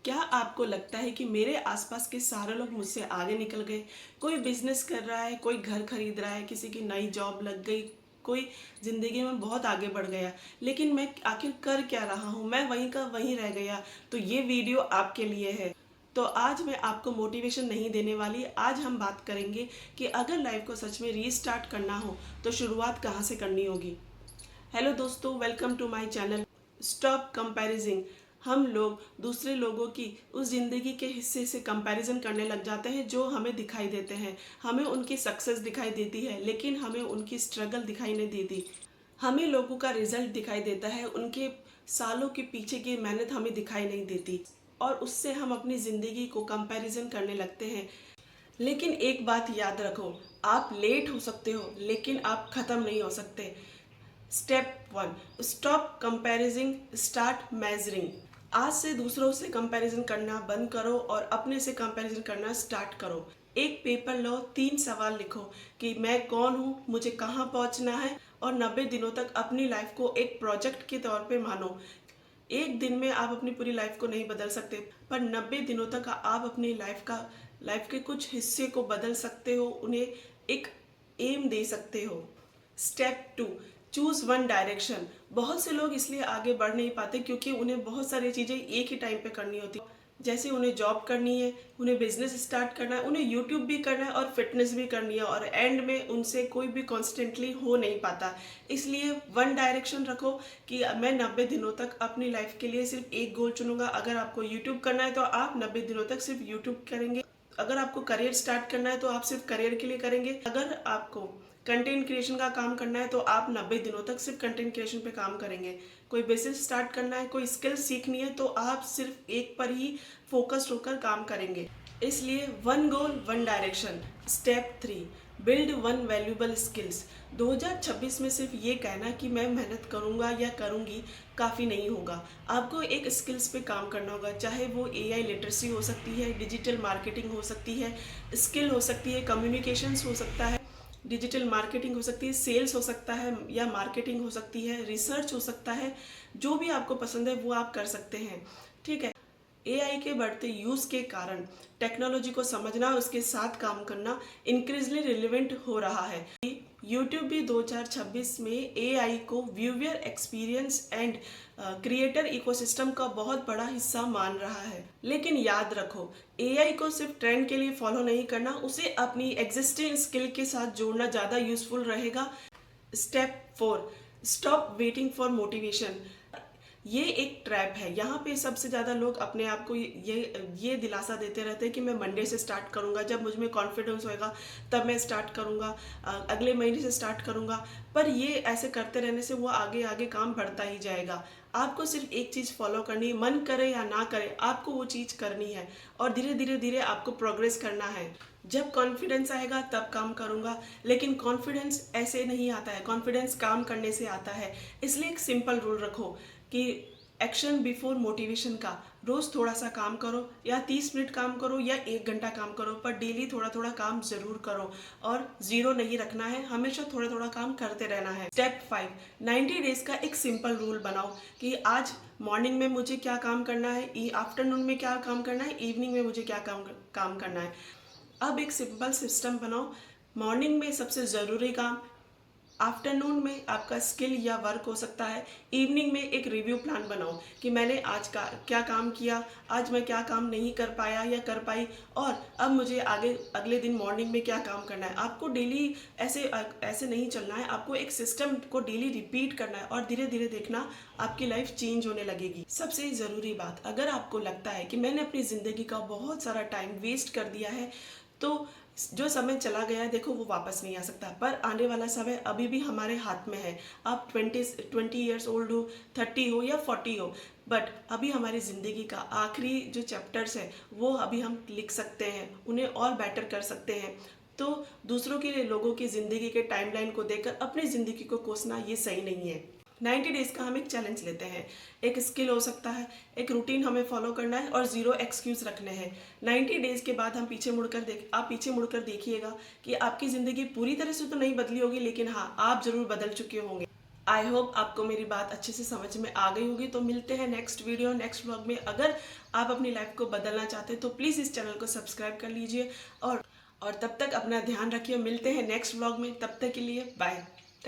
क्या आपको लगता है कि मेरे आसपास के सारे लोग मुझसे आगे निकल गए? कोई बिजनेस कर रहा है, कोई घर खरीद रहा है, किसी की नई जॉब लग गई, कोई जिंदगी में बहुत आगे बढ़ गया, लेकिन मैं आखिर कर क्या रहा हूँ? मैं वहीं का वहीं रह गया। तो ये वीडियो आपके लिए है। तो आज मैं आपको मोटिवेशन नहीं देने वाली। आज हम बात करेंगे कि अगर लाइफ को सच में रीस्टार्ट करना हो तो शुरुआत कहाँ से करनी होगी। हेलो दोस्तों, welcome to my channel. Stop comparing. हम लोग दूसरे लोगों की उस ज़िंदगी के हिस्से से कंपैरिजन करने लग जाते हैं जो हमें दिखाई देते हैं। हमें उनकी सक्सेस दिखाई देती है, लेकिन हमें उनकी स्ट्रगल दिखाई नहीं देती। हमें लोगों का रिजल्ट दिखाई देता है, उनके सालों के पीछे की मेहनत हमें दिखाई नहीं देती, और उससे हम अपनी ज़िंदगी को कंपैरिजन करने लगते हैं। लेकिन एक बात याद रखो, आप लेट हो सकते हो लेकिन आप ख़त्म नहीं हो सकते। Step 1, stop comparing, start measuring. आज से दूसरों से कंपैरिजन करना बंद करो और अपने से कंपैरिजन करना स्टार्ट करो। एक पेपर लो, 3 सवाल लिखो कि मैं कौन हूँ, मुझे कहाँ पहुँचना है, और 90 दिनों तक अपनी लाइफ को एक प्रोजेक्ट के तौर पे मानो। एक दिन में आप अपनी पूरी लाइफ को नहीं बदल सकते, पर 90 दिनों तक आप अपनी लाइफ के कुछ हिस्से को बदल सकते हो, उन्हें एक एम दे सकते हो। Step 2, choose one direction. बहुत से लोग इसलिए आगे बढ़ नहीं पाते क्योंकि उन्हें बहुत सारी चीज़ें एक ही टाइम पे करनी होती। जैसे उन्हें जॉब करनी है, उन्हें बिजनेस स्टार्ट करना है, उन्हें यूट्यूब भी करना है और फिटनेस भी करनी है, और एंड में उनसे कोई भी कॉन्स्टेंटली हो नहीं पाता। इसलिए वन डायरेक्शन रखो कि मैं 90 दिनों तक अपनी लाइफ के लिए सिर्फ एक गोल चुनूंगा। अगर आपको यूट्यूब करना है तो आप 90 दिनों तक सिर्फ यूट्यूब करेंगे। अगर आपको करियर स्टार्ट करना है तो आप सिर्फ करियर के लिए करेंगे। अगर आपको कंटेंट क्रिएशन का काम करना है तो आप 90 दिनों तक सिर्फ कंटेंट क्रिएशन पे काम करेंगे। कोई बिजनेस स्टार्ट करना है, कोई स्किल सीखनी है, तो आप सिर्फ एक पर ही फोकस्ड होकर काम करेंगे। इसलिए one goal one direction. Step 3, build one valuable skills. 2026 में सिर्फ ये कहना कि मैं मेहनत करूंगा या करूंगी काफ़ी नहीं होगा। आपको एक स्किल्स पे काम करना होगा, चाहे वो एआई लिटरेसी हो सकती है, डिजिटल मार्केटिंग हो सकती है, स्किल हो सकती है, कम्युनिकेशंस हो सकता है, डिजिटल मार्केटिंग हो सकती है, सेल्स हो सकता है या मार्केटिंग हो सकती है, रिसर्च हो सकता है। जो भी आपको पसंद है वो आप कर सकते हैं। ठीक है। एआई के बढ़ते यूज के कारण टेक्नोलॉजी को समझना और उसके साथ काम करना इंक्रीजली रिलेवेंट हो रहा है। यूट्यूब भी 2026 में एआई को viewer experience and creator ecosystem का बहुत बड़ा हिस्सा मान रहा है। लेकिन याद रखो, एआई को सिर्फ ट्रेंड के लिए फॉलो नहीं करना, उसे अपनी एग्जिस्टिंग स्किल के साथ जोड़ना ज़्यादा यूजफुल रहेगा। Step 4, stop waiting for motivation. ये एक ट्रैप है। यहाँ पे सबसे ज़्यादा लोग अपने आप को ये दिलासा देते रहते हैं कि मैं मंडे से स्टार्ट करूँगा, जब मुझ में कॉन्फिडेंस होएगा तब मैं स्टार्ट करूँगा, अगले महीने से स्टार्ट करूँगा। पर ये ऐसे करते रहने से वो आगे आगे काम बढ़ता ही जाएगा। आपको सिर्फ एक चीज़ फॉलो करनी है, मन करे या ना करे आपको वो चीज़ करनी है, और धीरे धीरे धीरे आपको प्रोग्रेस करना है। जब कॉन्फिडेंस आएगा तब काम करूँगा, लेकिन कॉन्फिडेंस ऐसे नहीं आता है, कॉन्फिडेंस काम करने से आता है। इसलिए एक सिंपल रूल रखो कि एक्शन बिफोर मोटिवेशन का। रोज थोड़ा सा काम करो, या 30 मिनट काम करो या 1 घंटा काम करो, पर डेली थोड़ा थोड़ा काम जरूर करो, और जीरो नहीं रखना है, हमेशा थोड़ा थोड़ा काम करते रहना है। स्टेप 5, 90 डेज का एक सिंपल रूल बनाओ कि आज मॉर्निंग में मुझे क्या काम करना है, आफ्टरनून में क्या काम करना है, इवनिंग में मुझे क्या काम करना है। अब एक सिंपल सिस्टम बनाओ। मॉर्निंग में सबसे ज़रूरी काम, आफ्टरनून में आपका स्किल या वर्क हो सकता है, इवनिंग में एक रिव्यू प्लान बनाओ कि मैंने आज का क्या काम किया, आज मैं क्या काम नहीं कर पाया या कर पाई, और अब मुझे आगे अगले दिन मॉर्निंग में क्या काम करना है। आपको डेली ऐसे नहीं चलना है, आपको एक सिस्टम को डेली रिपीट करना है, और धीरे धीरे देखना आपकी लाइफ चेंज होने लगेगी। सबसे ज़रूरी बात, अगर आपको लगता है कि मैंने अपनी ज़िंदगी का बहुत सारा टाइम वेस्ट कर दिया है, तो जो समय चला गया है देखो वो वापस नहीं आ सकता, पर आने वाला समय अभी भी हमारे हाथ में है। आप 20 ईयर्स ओल्ड हो, 30 हो या 40 हो, बट अभी हमारी ज़िंदगी का आखिरी जो चैप्टर्स है वो अभी हम लिख सकते हैं, उन्हें और बेटर कर सकते हैं। तो दूसरों के लिए लोगों की ज़िंदगी के टाइमलाइन को देखकर अपनी ज़िंदगी को कोसना ये सही नहीं है। 90 डेज का हम एक चैलेंज लेते हैं। एक स्किल हो सकता है, एक रूटीन हमें फॉलो करना है, और ज़ीरो एक्सक्यूज़ रखने हैं। 90 डेज के बाद हम आप पीछे मुड़कर देखिएगा कि आपकी ज़िंदगी पूरी तरह से तो नहीं बदली होगी, लेकिन हाँ, आप ज़रूर बदल चुके होंगे। आई होप आपको मेरी बात अच्छे से समझ में आ गई होगी। तो मिलते हैं नेक्स्ट वीडियो नेक्स्ट व्लॉग में। अगर आप अपनी लाइफ को बदलना चाहते हैं तो प्लीज़ इस चैनल को सब्सक्राइब कर लीजिए और तब तक अपना ध्यान रखिए। मिलते हैं नेक्स्ट व्लॉग में, तब तक के लिए बाय।